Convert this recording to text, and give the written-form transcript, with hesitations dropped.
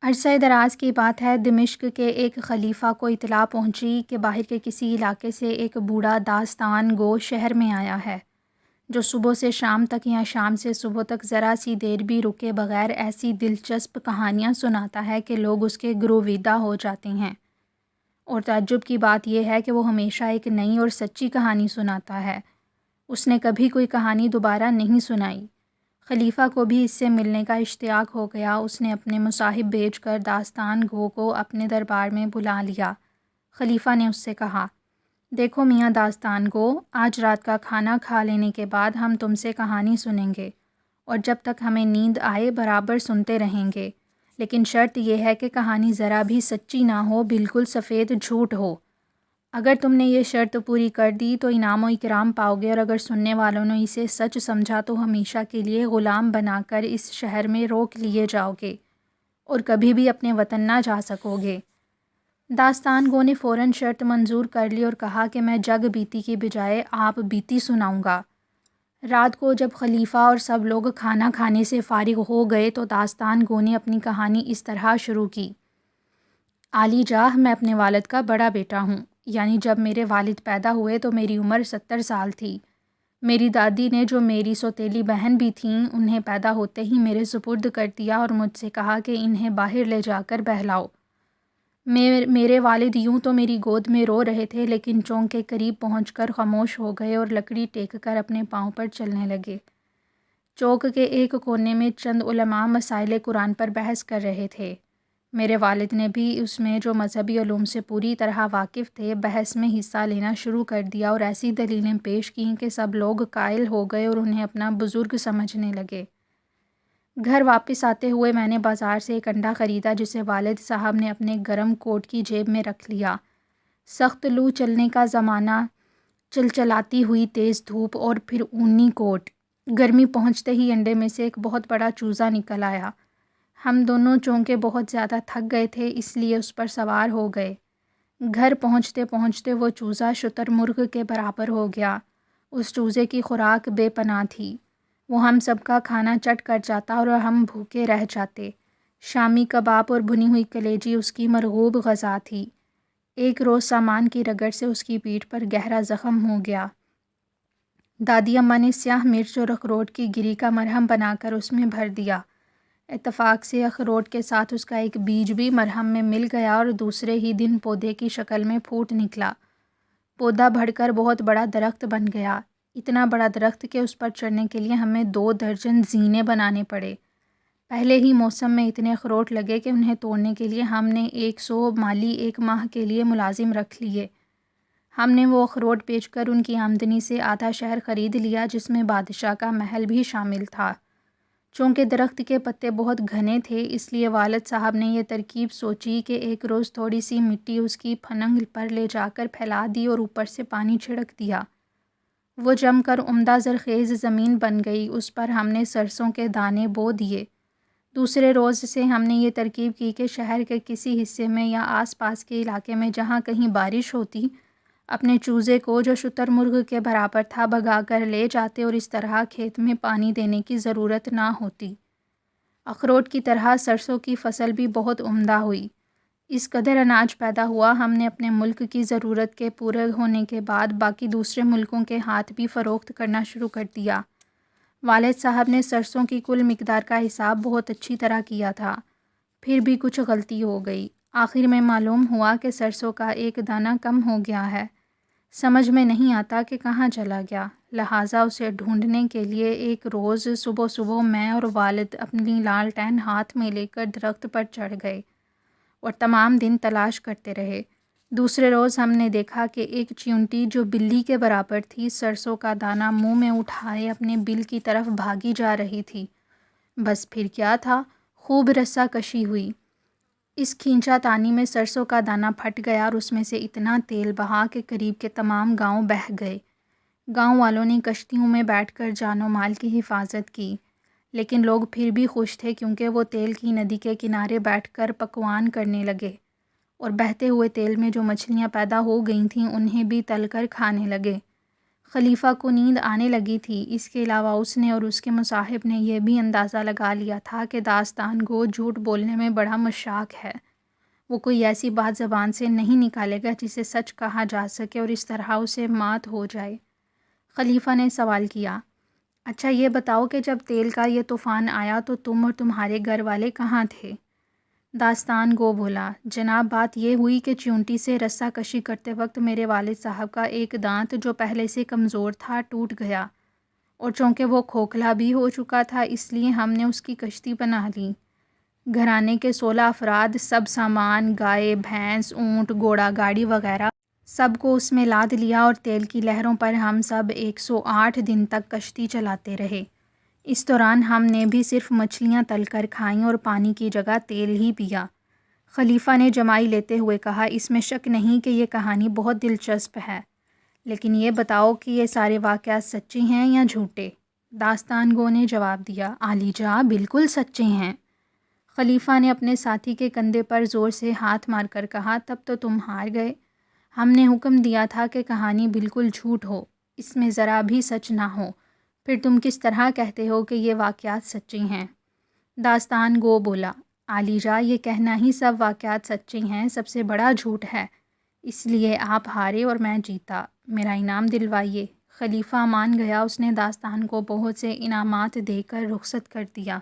عرصہ دراز کی بات ہے، دمشق کے ایک خلیفہ کو اطلاع پہنچی کہ باہر کے کسی علاقے سے ایک بوڑھا داستان گو شہر میں آیا ہے، جو صبح سے شام تک یا شام سے صبح تک ذرا سی دیر بھی رکے بغیر ایسی دلچسپ کہانیاں سناتا ہے کہ لوگ اس کے گرویدہ ہو جاتے ہیں۔ اور تعجب کی بات یہ ہے کہ وہ ہمیشہ ایک نئی اور سچی کہانی سناتا ہے۔ اس نے کبھی کوئی کہانی دوبارہ نہیں سنائی۔ خلیفہ کو بھی اس سے ملنے کا اشتیاق ہو گیا۔ اس نے اپنے مصاحب بھیج کر داستان گو کو اپنے دربار میں بلا لیا۔ خلیفہ نے اس سے کہا، دیکھو میاں داستان گو، آج رات کا کھانا کھا لینے کے بعد ہم تم سے کہانی سنیں گے، اور جب تک ہمیں نیند آئے برابر سنتے رہیں گے، لیکن شرط یہ ہے کہ کہانی ذرا بھی سچی نہ ہو، بالکل سفید جھوٹ ہو۔ اگر تم نے یہ شرط پوری کر دی تو انعام و اکرام پاؤ گے، اور اگر سننے والوں نے اسے سچ سمجھا تو ہمیشہ کے لیے غلام بنا کر اس شہر میں روک لیے جاؤ گے اور کبھی بھی اپنے وطن نہ جا سکو گے۔ داستان گو نے فوراً شرط منظور کر لی اور کہا کہ میں جگ بیتی کی بجائے آپ بیتی سناؤں گا۔ رات کو جب خلیفہ اور سب لوگ کھانا کھانے سے فارغ ہو گئے تو داستان گو نے اپنی کہانی اس طرح شروع کی۔ عالی جاہ، میں اپنے والد کا بڑا بیٹا ہوں، یعنی جب میرے والد پیدا ہوئے تو میری عمر 70 سال تھی۔ میری دادی نے، جو میری سوتیلی بہن بھی تھیں، انہیں پیدا ہوتے ہی میرے سپرد کر دیا اور مجھ سے کہا کہ انہیں باہر لے جا کر بہلاؤ۔ میرے والد یوں تو میری گود میں رو رہے تھے، لیکن چونک کے قریب پہنچ کر خاموش ہو گئے اور لکڑی ٹیک کر اپنے پاؤں پر چلنے لگے۔ چوک کے ایک کونے میں چند علماء مسائل قرآن پر بحث کر رہے تھے۔ میرے والد نے بھی اس میں، جو مذہبی علوم سے پوری طرح واقف تھے، بحث میں حصہ لینا شروع کر دیا اور ایسی دلیلیں پیش کیں کہ سب لوگ قائل ہو گئے اور انہیں اپنا بزرگ سمجھنے لگے۔ گھر واپس آتے ہوئے میں نے بازار سے ایک انڈا خریدا، جسے والد صاحب نے اپنے گرم کوٹ کی جیب میں رکھ لیا۔ سخت لو چلنے کا زمانہ، چلچلاتی ہوئی تیز دھوپ اور پھر اونی کوٹ۔ گرمی پہنچتے ہی انڈے میں سے ایک بہت بڑا چوزا نکل آیا۔ ہم دونوں چونکہ بہت زیادہ تھک گئے تھے، اس لیے اس پر سوار ہو گئے۔ گھر پہنچتے پہنچتے وہ چوزا شتر مرغ کے برابر ہو گیا۔ اس چوزے کی خوراک بے پناہ تھی۔ وہ ہم سب کا کھانا چٹ کر جاتا اور ہم بھوکے رہ جاتے۔ شامی کباب اور بھنی ہوئی کلیجی اس کی مرغوب غذا تھی۔ ایک روز سامان کی رگڑ سے اس کی پیٹھ پر گہرا زخم ہو گیا۔ دادی اماں نے سیاہ مرچ اور اخروٹ کی گری کا مرہم بنا کر اس میں بھر دیا۔ اتفاق سے اخروٹ کے ساتھ اس کا ایک بیج بھی مرہم میں مل گیا اور دوسرے ہی دن پودے کی شکل میں پھوٹ نکلا۔ پودا بڑھ کر بہت بڑا درخت بن گیا، اتنا بڑا درخت کہ اس پر چڑھنے کے لیے ہمیں 2 درجن زینے بنانے پڑے۔ پہلے ہی موسم میں اتنے اخروٹ لگے کہ انہیں توڑنے کے لیے ہم نے 100 مالی 1 ماہ کے لیے ملازم رکھ لیے۔ ہم نے وہ اخروٹ بیچ کر ان کی آمدنی سے آدھا شہر خرید لیا، جس میں بادشاہ کا محل بھی شامل تھا۔ چونکہ درخت کے پتے بہت گھنے تھے، اس لیے والد صاحب نے یہ ترکیب سوچی کہ ایک روز تھوڑی سی مٹی اس کی پھنگ پر لے جا کر پھیلا دی اور اوپر سے پانی چھڑک دیا۔ وہ جم کر عمدہ زرخیز زمین بن گئی۔ اس پر ہم نے سرسوں کے دانے بو دیے۔ دوسرے روز سے ہم نے یہ ترکیب کی کہ شہر کے کسی حصے میں یا آس پاس کے علاقے میں جہاں کہیں بارش ہوتی، اپنے چوزے کو، جو شتر مرغ کے برابر تھا، بھگا کر لے جاتے اور اس طرح کھیت میں پانی دینے کی ضرورت نہ ہوتی۔ اخروٹ کی طرح سرسوں کی فصل بھی بہت عمدہ ہوئی۔ اس قدر اناج پیدا ہوا، ہم نے اپنے ملک کی ضرورت کے پورے ہونے کے بعد باقی دوسرے ملکوں کے ہاتھ بھی فروخت کرنا شروع کر دیا۔ والد صاحب نے سرسوں کی کل مقدار کا حساب بہت اچھی طرح کیا تھا، پھر بھی کچھ غلطی ہو گئی۔ آخر میں معلوم ہوا کہ سرسوں کا ایک دانہ کم ہو گیا ہے۔ سمجھ میں نہیں آتا کہ کہاں چلا گیا، لہٰذا اسے ڈھونڈنے کے لیے ایک روز صبح صبح میں اور والد اپنی لالٹین ہاتھ میں لے کر درخت پر چڑھ گئے اور تمام دن تلاش کرتے رہے۔ دوسرے روز ہم نے دیکھا کہ ایک چیونٹی، جو بلی کے برابر تھی، سرسوں کا دانہ منہ میں اٹھائے اپنے بل کی طرف بھاگی جا رہی تھی۔ بس پھر کیا تھا، خوب رسہ کشی ہوئی۔ اس کھینچا تانی میں سرسوں کا دانہ پھٹ گیا اور اس میں سے اتنا تیل بہا کہ قریب کے تمام گاؤں بہہ گئے۔ گاؤں والوں نے کشتیوں میں بیٹھ کر جان و مال کی حفاظت کی، لیکن لوگ پھر بھی خوش تھے، کیونکہ وہ تیل کی ندی کے کنارے بیٹھ کر پکوان کرنے لگے اور بہتے ہوئے تیل میں جو مچھلیاں پیدا ہو گئی تھیں انہیں بھی تل کر کھانے لگے۔ خلیفہ کو نیند آنے لگی تھی، اس کے علاوہ اس نے اور اس کے مصاحب نے یہ بھی اندازہ لگا لیا تھا کہ داستان گو جھوٹ بولنے میں بڑا مشاق ہے۔ وہ کوئی ایسی بات زبان سے نہیں نکالے گا جسے سچ کہا جا سکے اور اس طرح اسے مات ہو جائے۔ خلیفہ نے سوال کیا، اچھا یہ بتاؤ کہ جب تیل کا یہ طوفان آیا تو تم اور تمہارے گھر والے کہاں تھے؟ داستان گو بولا، جناب بات یہ ہوئی کہ چیونٹی سے رسہ کشی کرتے وقت میرے والد صاحب کا ایک دانت جو پہلے سے کمزور تھا ٹوٹ گیا، اور چونکہ وہ کھوکھلا بھی ہو چکا تھا اس لیے ہم نے اس کی کشتی بنا لی۔ گھرانے کے 16 افراد، سب سامان، گائے، بھینس، اونٹ، گھوڑا گاڑی وغیرہ سب کو اس میں لاد لیا اور تیل کی لہروں پر ہم سب 108 دن تک کشتی چلاتے رہے۔ اس دوران ہم نے بھی صرف مچھلیاں تل کر کھائیں اور پانی کی جگہ تیل ہی پیا۔ خلیفہ نے جمائی لیتے ہوئے کہا، اس میں شک نہیں کہ یہ کہانی بہت دلچسپ ہے، لیکن یہ بتاؤ کہ یہ سارے واقعات سچے ہیں یا جھوٹے؟ داستان گو نے جواب دیا، عالی جاں بالکل سچے ہیں۔ خلیفہ نے اپنے ساتھی کے کندھے پر زور سے ہاتھ مار کر کہا، تب تو تم ہار گئے۔ ہم نے حکم دیا تھا کہ کہانی بالکل جھوٹ ہو، اس میں ذرا بھی سچ نہ ہو، پھر تم کس طرح کہتے ہو کہ یہ واقعات سچے ہیں؟ داستان گو بولا، عالی جاں یہ کہنا ہی سب واقعات سچے ہیں سب سے بڑا جھوٹ ہے، اس لیے آپ ہارے اور میں جیتا، میرا انعام دلوائیے۔ خلیفہ مان گیا، اس نے داستان کو بہت سے انعامات دے کر رخصت کر دیا۔